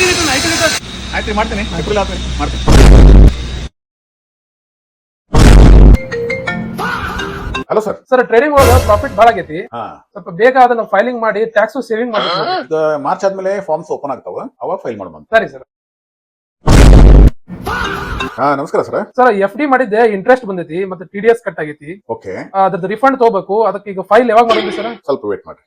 ಆಯ್ತು ಮಾಡ್ತೀನಿ ಏಪ್ರಿಲ್ ಆದ್ಮೇಲೆ ಮಾಡ್ತೀನಿ. Hello sir. ಸರ್ ಟ್ರೇಡಿಂಗ್ ಒಳಗ ಪ್ರಾಫಿಟ್ ಭಾಳ ಆಗೈತಿ. ಹಾ, ಸ್ವಲ್ಪ ಬೇಗ ಅದನ್ನ ಫೈಲಿಂಗ್ ಮಾಡಿ ಟ್ಯಾಕ್ಸ್ ಸೇವಿಂಗ್ ಮಾಡಿ. ಈಗ ಮಾರ್ಚ್ ಆದ್ಮೇಲೆ ಫಾರ್ಮ್ಸ್ ಓಪನ್ ಆಗ್ತಾವ, ಅವಾಗ ಫೈಲ್ ಮಾಡ್ಬಂತ. ಸರಿ ಸರ್. ಹಾ, ನಮಸ್ಕಾರ ಸರ್. ಸರ್ FD ಮಾಡಿದ್ದೆ, ಇಂಟ್ರೆಸ್ಟ್ ಬಂದೈತಿ ಮತ್ತೆ TDS ಕಟ್ ಆಗೈತಿ. ಓಕೆ, ಅದ್ರದ್ದು ರಿಫಂಡ್ ತಗೋಬೇಕು. ಅದಕ್ಕೆ ಈಗ ಫೈಲ್ ಯಾವಾಗ ಮಾಡಿದ್ರಿ ಸರ್? ಸ್ವಲ್ಪ ವೇಟ್ ಮಾಡ್ರಿ.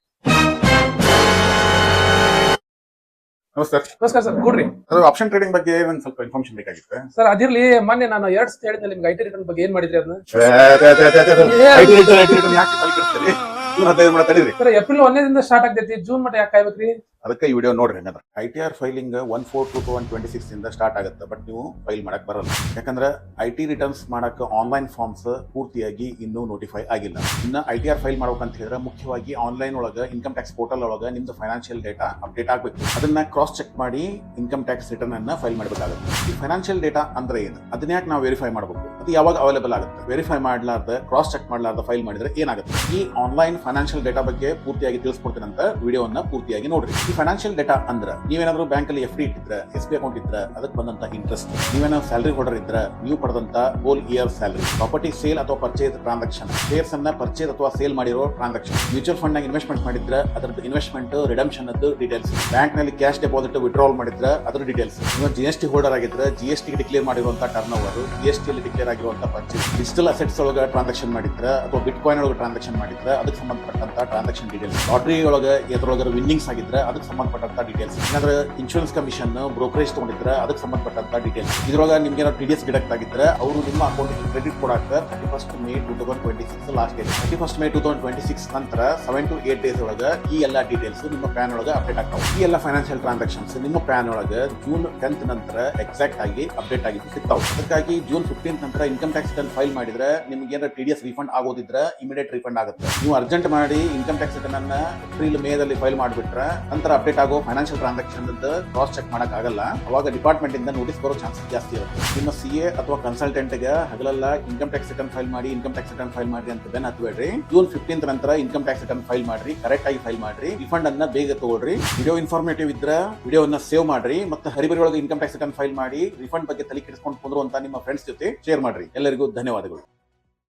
ನಮಸ್ಕಾರ. ನಮಸ್ಕಾರ ಸರ್, ಕೊಡ್ರಿ. ಅದು ಆಪ್ಷನ್ ಟ್ರೇಡಿಂಗ್ ಬಗ್ಗೆ ನಂಗೆ ಸ್ವಲ್ಪ ಇನ್ಫಾರ್ಮೇಶನ್ ಬೇಕಾಗಿತ್ತು. ಸರ್ ಅದಿರ್ಲಿ, ಮೊನ್ನೆ ನಾನು 2 ಸತಿ ಹೇಳಿದ್ದೆ ನಿಮ್ಗೆ IT ರಿಟರ್ನ್ ಬಗ್ಗೆ. ಏನ್ ಮಾಡಿದ್ರಿ ಅದನ್ನ? ಸರ್ ಏಪ್ರಿಲ್ 1ರಿಂದ ಸ್ಟಾರ್ಟ್ ಆಗ್ತೈತಿ, ಜೂನ್ ಮಟ್ಟ ಯಾಕೆ ಕಾಯ್ಬೇಕ್ರಿ? ಅದಕ್ಕೆ ಈ ವಿಡಿಯೋ ನೋಡ್ರಿ. ಹಂಗಂದ್ರೆ ITR ಫೈಲಿಂಗ್ 1/4/2026 ಇಂದ ಸ್ಟಾರ್ಟ್ ಆಗುತ್ತೆ. ಬಟ್ ನೀವು ಫೈಲ್ ಮಾಡಕ್ ಬರಲ್ಲ, ಯಾಕಂದ್ರೆ IT ರಿಟರ್ನ್ಸ್ ಮಾಡಕ್ ಆನ್ಲೈನ್ ಫಾರ್ಮ್ಸ್ ಪೂರ್ತಿಯಾಗಿ ಇನ್ನೂ ನೋಟಿಫೈ ಆಗಿಲ್ಲ. ಇನ್ನ ITR ಫೈಲ್ ಮಾಡ್ಬೇಕಂತ ಹೇಳಿದ್ರೆ ಮುಖ್ಯವಾಗಿ ಆನ್ಲೈನ್ ಒಳಗ ಇನ್ಕಮ್ ಟ್ಯಾಕ್ಸ್ ಪೋರ್ಟಲ್ ಒಳಗ ನಿಮ್ದು ಫೈನಾನ್ಷಿಯಲ್ ಡೇಟಾ ಅಪ್ಡೇಟ್ ಆಗ್ಬೇಕು. ಅದನ್ನ ಕ್ರಾಸ್ ಚೆಕ್ ಮಾಡಿ ಇನ್ಕಮ್ ಟ್ಯಾಕ್ಸ್ ರಿಟರ್ನ್ ಅನ್ನ ಫೈಲ್ ಮಾಡಬೇಕಾಗುತ್ತೆ. ಈ ಫೈನಾನ್ಷಿಯಲ್ ಡೇಟಾ ಅಂದ್ರೆ ಏನು, ಅದನ್ನ ಯಾಕೆ ನಾವು ವೆರಿಫೈ ಮಾಡಬೇಕು, ಅದು ಯಾವಾಗ ಅವೈಲೇಬಲ್ ಆಗುತ್ತೆ? ವೆರಿಫೈ ಮಾಡ್ಲಾರ್ದ, ಕ್ರಾಸ್ ಚೆಕ್ ಮಾಡ್ಲಾರ್ದ ಫೈಲ್ ಮಾಡಿದ್ರೆ ಏನಾಗುತ್ತೆ? ಈ ಆನ್ಲೈನ್ ಫೈನಾನ್ಷಿಯಲ್ ಡೇಟಾ ಬಗ್ಗೆ ಪೂರ್ತಿಯಾಗಿ ತಿಳಿಸ್ಕೊಡ್ತೀನಿ ಅಂತ ವಿಡಿಯೋವನ್ನ ಪೂರ್ತಿಯಾಗಿ ನೋಡ್ರಿ. ಈ ಫೈನಾನ್ಷಿಯಲ್ ಡೇಟಾ ಅಂದ್ರೆ ನೀವೇನಾದ್ರೂ ಬ್ಯಾಂಕ್ ಅಲ್ಲಿ FD ಇಟ್ಟಿದ್ರೆ, SB ಅಕೌಂಟ್ ಇದ್ರೆ ಅದಕ್ಕೆ ಬಂದಂತ ಇಂಟ್ರೆಸ್ಟ್, ನೀವೇನಾದ್ರು ಸ್ಯಾಲರಿ ಹೋಲ್ಡರ್ ಇದ್ರೆ ನೀವು ಪಡೆದಂತ whole year salary, property sale ಅಥವಾ ಪರ್ಚೇಸ್ ಟ್ರಾನ್ಸಾಕ್ಷನ್, ಶೇರ್ಸ್ ಅನ್ನ ಪರ್ಚೇಸ್ ಅಥವಾ ಸೇಲ್ ಮಾಡಿರೋ ಟ್ರಾನ್ಸಾಕ್ಷನ್, ಮ್ಯೂಚುವಲ್ ಫಂಡ್ ನಾಗ ಇನ್ವೆಸ್ಟ್ಮೆಂಟ್ ಮಾಡಿದ್ರೆ ಅದರದ್ದು ಇನ್ವೆಸ್ಟ್ಮೆಂಟ್ ರಿಡಮ್ಷನ್ ಡೀಟೇಲ್ಸ್, ಬ್ಯಾಂಕ್ ನಲ್ಲಿ ಕ್ಯಾಶ್ ಡೆಪಾಸಿಟ್ ವಿಡ್ರಾವಲ್ ಮಾಡಿದ್ರೆ ಅದ್ರ ಡೀಟೇಲ್ಸ್, ನೀವು GST ಹೋಲ್ಡರ್ ಆಗಿದ್ರೆ GST ಡಿಕ್ಲೇರ್ ಮಾಡಿರುವಂತಹ ಟರ್ನ್ ಓವರ್, GST ಅಲ್ಲಿ ಡಿಕ್ಲೇರ್ ಆಗಿರುವಂತಹ ಪರ್ಚೇಸ್, ಡಿಜಿಟಲ್ ಅಸೆಟ್ಸ್ ಒಳಗ ಟ್ರಾನ್ಸಾಕ್ಷನ್ ಮಾಡಿದ್ರೆ ಅಥವಾ ಬಿಟ್ ಕಾಯಿನ್ ಒಳಗೆ ಟ್ರಾನ್ಸಾಕ್ಷನ್ ಮಾಡಿದ್ರೆ ಅದಕ್ಕೆ ಸಂಬಂಧಪಟ್ಟಂತ ಟ್ರಾನ್ಸಾಕ್ಷನ್ ಡೀಟೇಲ್ಸ್, ಲಾಟರಿ ಒಳಗೆ ಎದ್ರೊಳಗೆ ವಿನ್ನಿಂಗ್ಸ್ ಆಗಿದ್ರೆ ಅದಕ್ಕೆ ಸಂಬಂಧಪಟ್ಟಂತ ಡೀಟೇಲ್ಸ್, ಏನಾದ್ರೆ ಇನ್ಶೂರೆನ್ಸ್ ಕಮಿಷನ್ ಬ್ರೋಕರೇಜ್ ತಗೊಂಡಿದ್ರೆ ಅದಕ್ಕೆ ಸಂಬಂಧಪಟ್ಟಂತ ಡೀಟೇಲ್ಸ್. ಇದ್ರೊಳಗೆ ನಿಮ್ಗೆ ಏನಾದ್ರು TDS ಡಿಡಕ್ಟ್ ಆಗಿದ್ರೆ ಅವರು ನಿಮ್ಮ ಅಕೌಂಟ್ ಕ್ರೆಡಿಟ್ ಕೊಡಾಕ 31st May 2026 last date. 31st May 2026 ನಂತರ 7 to 8 ಡೇಸ್ ಒಳಗೆ ಈ ಎಲ್ಲಾ ಡೀಟೇಲ್ಸ್ ನಿಮ್ಮ ಪ್ಯಾನ್ ಒಳಗೆ ಅಪ್ಡೇಟ್ ಆಗ್ತಾವೆ. ಈ ಎಲ್ಲ ಫೈನಾನ್ಷಿಯಲ್ ಟ್ರಾನ್ಸಾಕ್ಷನ್ಸ್ ನಿಮ್ಮ ಪ್ಯಾನ್ ಒಳಗೆ ಜೂನ್ 10th ನಂತರ ಎಕ್ಸಾಕ್ಟ್ ಆಗಿ ಅಪ್ಡೇಟ್ ಆಗಿ ಸಿಗ್ತಾವೆ. ಅದಕ್ಕಾಗಿ ಜೂನ್ 15th ನಂತರ ಇನ್ಕಮ್ ಟ್ಯಾಕ್ಸ್ ರಿಟರ್ನ್ ಫೈಲ್ ಮಾಡಿದ್ರೆ ನಿಮ್ಗೆ ಏನಾದ್ರು TDS ರೀಫಂಡ್ ಆಗೋದಿದ್ರೆ ಇಮಿಡಿಯೇಟ್ ರೀಫಂಡ್ ಆಗುತ್ತೆ. ನೀವು ಅರ್ಜೆಂಟ್ ಮಾಡಿ ಇನ್ಕಮ್ ಟ್ಯಾಕ್ಸ್ ರಿಟರ್ನ್ ಅನ್ನ ಏಪ್ರಿಲ್ ಮೇದಲ್ಲಿ ಫೈಲ್ ಮಾಡಿಬಿಟ್ರೆ ನಂತರ ಅಪ್ಡೇಟ್ ಆಗೋ ಫೈನಾನ್ಷಿಯಲ್ ಟ್ರಾನ್ಸಾಕ್ಷನ್ ಕ್ರಾಸ್ ಚೆಕ್ ಮಾಡಕ್ ಆಗಲ್ಲ. ಅವಾಗ ಡಿಪಾರ್ಟ್ಮೆಂಟ್ ಇಂದ ನೋಟಿಸ್ ಬರೋ ಚಾನ್ಸಸ್ ಜಾಸ್ತಿ ಇರುತ್ತೆ. ನಿಮ್ಮ CA ಅಥವಾ ಕನ್ಸಲ್ಟೆಂಟ್ ಗೆ ಹಗಲೆಲ್ಲ ಇನ್ಕಮ್ ಟ್ಯಾಕ್ಸ್ ರಿಟರ್ನ್ ಫೈಲ್ ಮಾಡಿ ಅಂತ ಬೆನ್ ಹತ್ಬೇಡ್ರಿ. ಜೂನ್ 15th ನಂತರ ಇನ್ಕಮ್ ಟ್ಯಾಕ್ಸ್ ರಿಟರ್ನ್ ಫೈಲ್ ಮಾಡ್ರಿ, ಕರೆಕ್ಟ್ ಆಗಿ ಫೈಲ್ ಮಾಡ್ರಿ, ರಿಫಂಡ್ ಅನ್ನ ಬೇಗ ತಗೊಳ್ರಿ. ವಿಡಿಯೋ ಇನ್ಫಾರ್ಮೇಟಿವ್ ಇದ್ರೆ ವಿಡಿಯೋವನ್ನ ಸೇವ್ ಮಾಡ್ರಿ, ಮತ್ತೆ ಹರಿಬರಿ ಒಳಗೆ ಇನ್ಕಮ್ ಟ್ಯಾಕ್ಸ್ ರಿಟರ್ನ್ ಫೈಲ್ ಮಾಡಿ ರಿಫಂಡ್ ಬಗ್ಗೆ ತಲೆ ಕೆಡಿಸ್ಕೊಂಡು ಕುಂದ್ರು ಅಂತ ನಿಮ್ಮ ಫ್ರೆಂಡ್ಸ್ ಜೊತೆ ಶೇರ್ ಮಾಡ್ರಿ. ಎಲ್ಲರಿಗೂ ಧನ್ಯವಾದಗಳು.